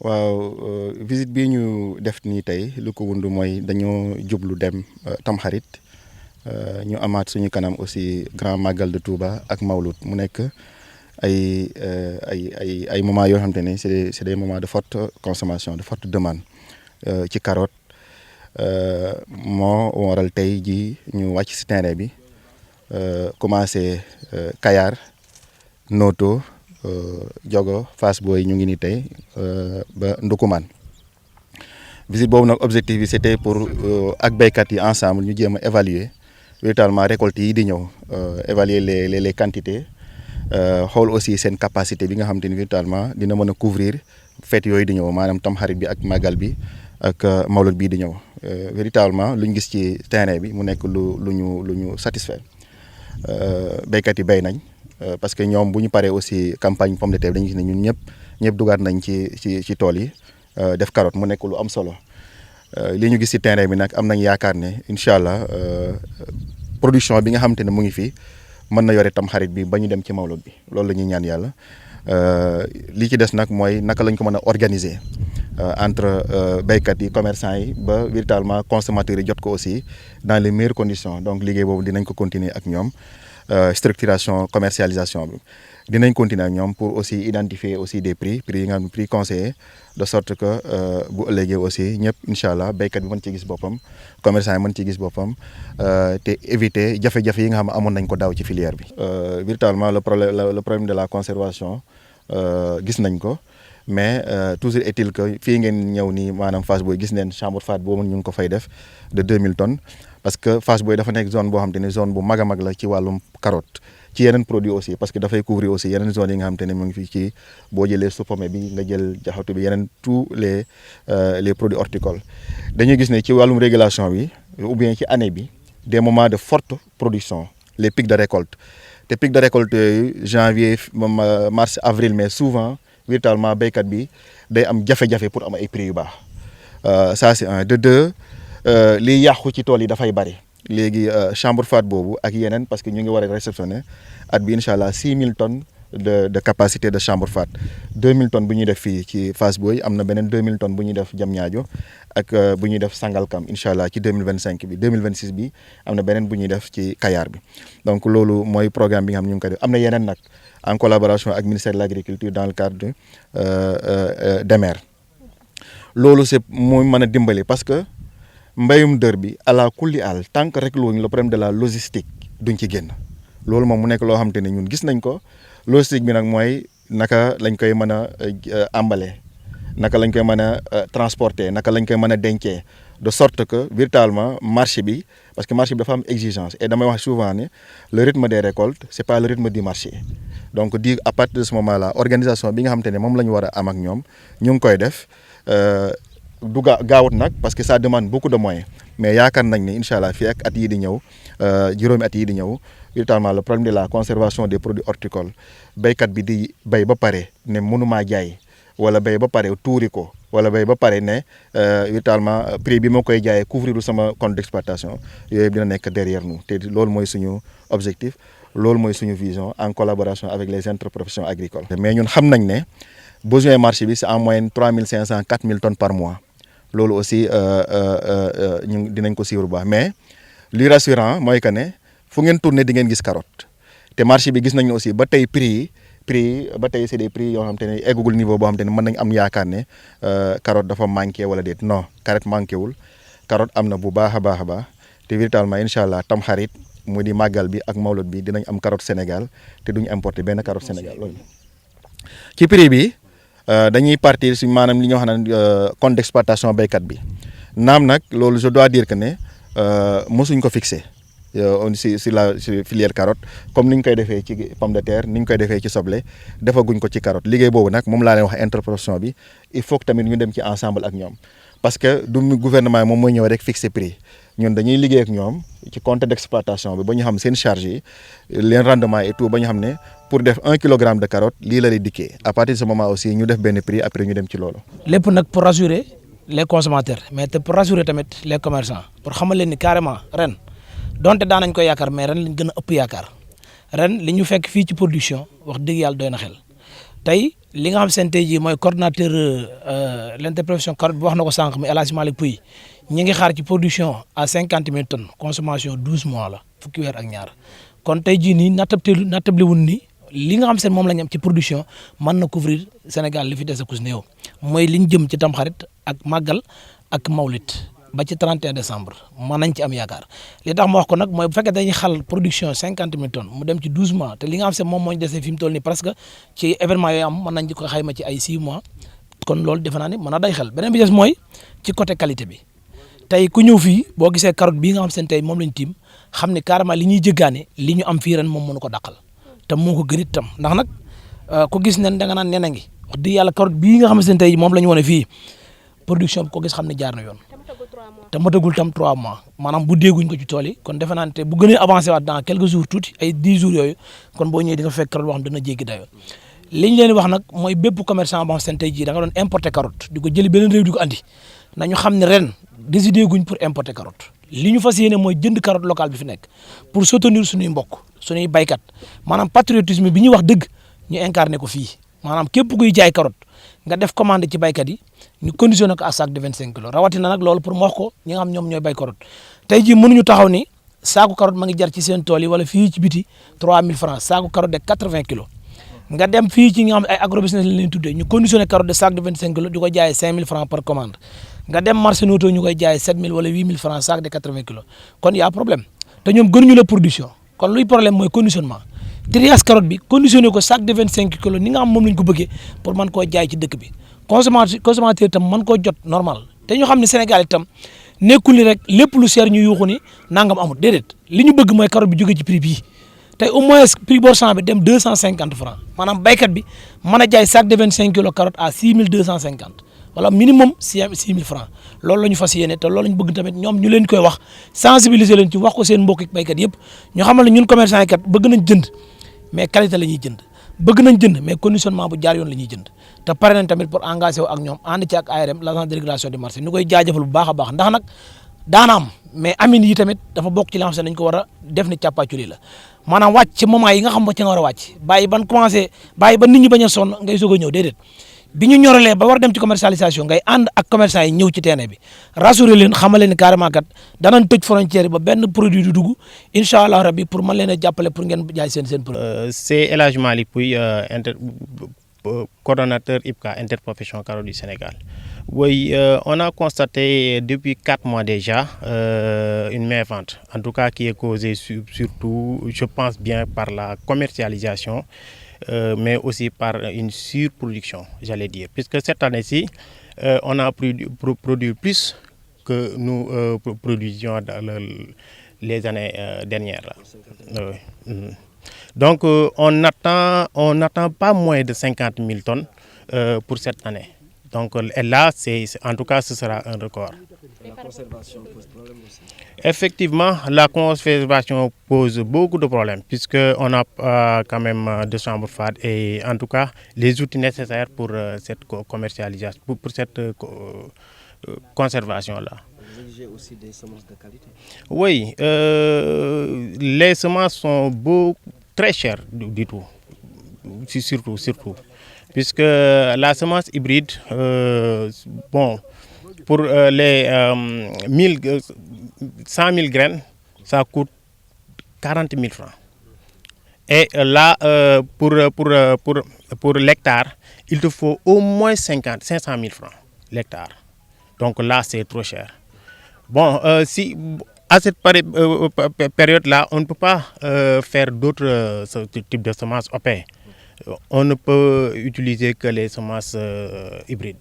visite bii ñu def nii tey lu ko wund mooy dañoo jublu dem Tamxarit ñu amaat suñu kanam aussi grand magal de Touba ak Mawlud mu nekk ay moments yoo xamante ne c'est des moments de forte consommation de forte demande ci carotte moo waral tey ji ñu wàcc si terrain bi commencé Kayar Noto Diogo Fass Boye ñu ngi ni tey ba Ndukumaan visite boobu nag objectif bi c'était pour ak béykat yi ensemble ñu jéem a évaluer véritablement récolte yi di ñëw évaluer les quantités xool aussi seen capacité bi nga xam te ni véritablement dina mën a couvrir fête yooyu di ñëw maanaam Tamxarit bi ak Magal bi ak Mawlud bii di ñëw véritablement lu ñu gis ci terrain bi mu nekk lu ñu satisfaire béykat yi béy nañ. Parce que ñoom bu ñu paree aussi campagne pomme de terre dañu gis ne ñun ñëpp dugaat nañ ci tool yi def carotte mu nekk lu am solo li ñu gis ci terrain bi nag am nañ yaakaar ne incha allah production bi nga xamante ne mu ngi fii mën na yore Tamxarit bi ba ñu dem ci Mawlud bi loolu la ñuy ñaan yàlla li ci des nag mooy naka lañ ko mën a organiser entre béykat yi commerçants yi ba véritablement consommateurs yi jot ko aussi dans les meilleures conditions donc liggéey boobu dinañ ko continuer ak ñoom. Structuration commercialisation bi dinañ continuer ak ñoom pour aussi identifier aussi des prix yi nga xam ne prix conseillés de sorte que bu ëllëgee aussi ñëpp incha allah béykat bi mën ci gis boppam commerçant yi mën ci gis boppam te éviter jafe-jafe yi nga xam ne amoon nañ ko daaw ci filière bi. Véritablement le problème de la conservation gis nañ ko mais toujours est-il que fii ngeen ñëw nii maanaam Fass Boye gis neen chambre froide boobu ñu ngi ko fay def de 2000 tonnes. Parce que Fass Boye dafa nekk zone boo xam te ne zone bu mag a mag la ci wàllum carotte ci yeneen produit aussi parce que dafay couvrir aussi yeneen zones yi nga xam te ne mu ngi fi ci boo jëlee supame bi nga jël jaxatu bi yeneen tous les produits horticoles dañuy gis ne ci wàllum régulation bi ou bien ci année bi des moments de forte production les pics de récolte te pics de récolte yooyu janvier mars avril mais souvent véritablement béykat bi day am jafe-jafe pour am ay prix yu baax ça c'est un de deux. Liy yàqu ci tool yi dafay bari léegi chambre froide boobu ak yeneen parce que ñu ngi war a réceptionner at bi incha allah 6000 tonnes de capacité de chambre froide 2000 tonnes bu ñuy def fii ci Fass Boye am na beneen 2000 tonnes bu ñuy def Diamniadio ak bu ñuy def Sangalkam incha allah ci 2025 bi 2026 bi am na beneen bu ñuy def ci Kayar bi donc loolu mooy programme bi nga xam ñu ngi koy def am na yeneen nag en collaboration ak ministère de l'agriculture dans le cadre DEMER loolu c'est muy mën a dimbali parce que. Mbayum dër bi ala kulli àll tant que réglé wuñ le problème de la logistique duñ ci génn loolu moom mu nekk loo xamante ne ñun gis nañ ko logistique bi nag mooy naka lañ koy mën a emballé naka lañ koy mën a transporter naka lañ koy mën a dencee de sorte que véritablement marché bi parce que marché bi dafa am exigence et damay wax souvent ne le rythme des récoltes c'est pas le rythme du marché donc di à partir de ce moment là organisation bi nga xamante ne moom la ñu war a am ak ñoom ñu ngi koy def. Du gaawut nag parce que ça demande beaucoup de moyens mais yaakaar nañ ne incha allah fii ak at yii di ñëw juróomi at yii di ñëw véritablement le problème de la conservation des produits horticoles béykat bi di béy ba pare ne mënumaa jaay wala béy ba pare tuuri ko wala béy ba pare ne véritablement prix bi ma koy jaayee couvrir sama compte d'exploitation yooyu dina nekk derrière nous te loolu mooy suñu objectif loolu mooy suñu vision en collaboration avec les interprofessions agricoles. mais ñun xam nañ ne besoin marché bi c'est en moyenne 3500 4000 tonnes par mois. loolu aussi ñu dinañ ko suivre bu baax mais li rassurant mooy que ne fu ngeen tourner di ngeen gis carotte te marché bi gis nañu aussi ba tey prix yi ba tey c'est des prix yoo xam te ne eggagul niveau boo xam te ne mën nañ am yaakaar ne carotte dafa manqué wala déet non carotte manqué wul carotte am na bu baax a baax a baax te véritablement incha allah Tamxarit mu di màggal bi ak Mawlud bi dinañ am carotte Sénégal te duñu importer benn carotte Sénégal loolu ci prix bi. dañuy partir si maanaam li ñoo xam ne compte d'exploitation béykat bi naam nag loolu je dois dire que ne mosuñ ko fixé si la filière carotte comme ni ñu koy defee ci pomme de terre ni ñu koy defee ci soble defaguñ ko ci carotte liggéey boobu nag moom laa leen wax interprofession bi il faut que tamit ñu dem ci ensemble ak ñoom parce que du gouvernement yi moom mooy ñëw rek fixer prix ñun dañuy liggéey ak ñoom ci compte d'exploitation bi ba ñu xam seen charge yi leen rendement et tout ba ñu xam ne pour def 1 kilogramme de carotte lii la lay dikkee à partir de ce moment aussi ñu def benn prix après ñu dem ci loolu. lépp nag pour rassurer les consommateurs mais te pour rassurer tamit les commerçants pour xamal leen ni carrément ren donte daan nañ ko yaakaar mais ren lañ gën a ëpp yaakaar ren li ñu fekk fii ci production wax dëgg yàlla doy na xel tey li nga xam seen tey jii mooy coordonnateur l'interprofession carotte bi wax na ko sànq mi El Hadj Malick Pouy ñi ngi xaar ci production à 50 000 tonnes consommation 12 mois la fukki weer ak ñaar kon tey jii nii nattable wun ni li nga xam seen moom la ñu am ci production mën na couvrir Sénégal li fi des a kus néew mooy li ñu jëm ci tamxarit ak màggal ak mawlit ba ci 31 décembre mën nañ ci am yaakaar li tax ma wax ko nag mooy bu fekkee dañuy xal production 50 000 tonnes mu dem ci 12 mois te li nga xam seen moom moo ñu dese fi mu toll nii presque ci événement yooyu am mën nañ ko xayma ci ay 6 mois kon loolu defe naa ne mën a day xel beneen bi des mooy ci côté qualité bi tey ku ñëw fii boo gisee carotte bii nga xam seen tey moom lañ tiim xam ne carrément li ñuy jëggaane li ñu am fii ren moom mënu ko dàqal te moo ko gën it tam ndax nag ku gis nen da nga naan nen a ngi wax dëgg yàlla carotte bii nga xam seen tey moom la ñu wane fii production bi ko gis xam ne jaar na yoon te matagul tam 3 mois maanaam bu dégguñ ko ci tool yi kon defe naa ne te bu gënee avancé waat dans quelques jours tuuti ay 10 jours yooyu kon boo ñëwee di nga fekk carotte boo xam dana jéggi dayoo li ñu leen wax nag mooy bépp commerçant boo xam seen tey jii da nga doon importer carotte di ko jëli beneen réew di ko andi nañu xam ne ren décidé guñ pour importer carotte li ñu fas yéene mooy jënd carotte locale bi fi nekk pour soutenir suñuy mbokk suñuy baykat maanaam patriotisme bi ñuy wax dëgg ñu incarné ko fii maanaam képp kuy jaay carotte nga def commande ci baykat yi ñu conditionné ko à sac de 25 kilos rawatina nag loolu pour mu wax ko ñi nga xam ñoom ñooy bay carotte tey jii mënuñu taxaw ni saaku carotte ma ngi jar ci seen tool yi wala fii ci biti 3000 francs saaku carotte de 80 kilos nga dem fii ci nga xam ay agrobusiness la leen tuddee ñu conditionné carotte de sac de 25 kilos di ko jaayee 5000 francs par commande nga dem marché noto ñu koy jaayee 7000 wala 8000 francs sac de 80 kilos kon y a problème te ñoom gënuñu la production kon luy problème mooy conditionnement triage carotte bi conditionné ko sac de 25 kilos ni nga xam moom lañ ko bëggee pour mën koo jaay ci dëkk bi consommateur itam mën koo jot normal te ñu xam ne Sénégal itam nekkul ni rek lépp lu seer ñu yuuxu ni nangam amul déedéet li ñu bëgg mooy carotte bi jógee ci prix bii tey au moins prix borçant bi dem 250 francs maanaam baykat bi mën a jaay sac de 25 kilos carotte à 6250 wala minimum 6000 francs loolu la ñu fas yéene te loolu la ñu bëgg tamit ñoom ñu leen koy wax sensibiliser leen ci wax ko seen mbokki baykat yëpp ñu xamal ne ñun commerçant yi kat bëgg nañ jënd mais qualité la ñuy jënd bëgg nañ jënd mais conditionnement bu jaar yoon la ñuy jënd te pare nañ tamit pour engagé wu ak ñoom ànd ci ak ARM l'agence de régulation du marché ñu koy jaajëfal bu baax a baax ndax nag daana am mais amin yi tamit dafa bokk ci li nga xam ne dañ ko war a def ni càppaaculi la maanaam wàcc ci moment yi nga xam ba ci nga war a wàcc bàyyi ban commencé bàyyi ba nit ñi bañ a sonn ngay soog a ñëw déedéet bi ñu ñoralee ba war dem ci commercialisation ngay ànd ak commerçant yi ñëw ci terrain bi rassurer leen xamal leen carrément kat danañ tëj frontière yi ba benn produit du dugg incha allah rabbi pour mën leen a jàppale pour ngeen jaay seen produit. C'est El Hadj Malick Pouy, coordonnateur IPCA interprofession carotte du Sénégal. Oui, on a constaté depuis 4 mois déjà une mévente, en tout cas qui est causée surtout, je pense bien, par la commercialisation. Mais aussi par une surproduction, j'allais dire. Puisque cette année-ci, on a produit plus que nous produisions dans les années dernières. Là. Donc, on n'attend pas moins de 50 000 tonnes pour cette année. Donc là, en tout cas, ce sera un record. La conservation pose problème aussi. Effectivement, la conservation pose beaucoup de problèmes puisqu'on a quand même de chambres fades et en tout cas les outils nécessaires pour cette commercialisation, pour cette conservation-là. Vous exigez aussi des semences de qualité? Oui, les semences sont très chères du tout, surtout. Puisque la semence hybride, bon, pour les 100 000 graines, ça coûte 40 000 francs. Et là, pour l'hectare, il te faut au moins 500 000 francs l'hectare. Donc là, c'est trop cher. Bon, si à cette période-là, on ne peut pas faire d'autres types de semences OP. On ne peut utiliser que les semences hybrides.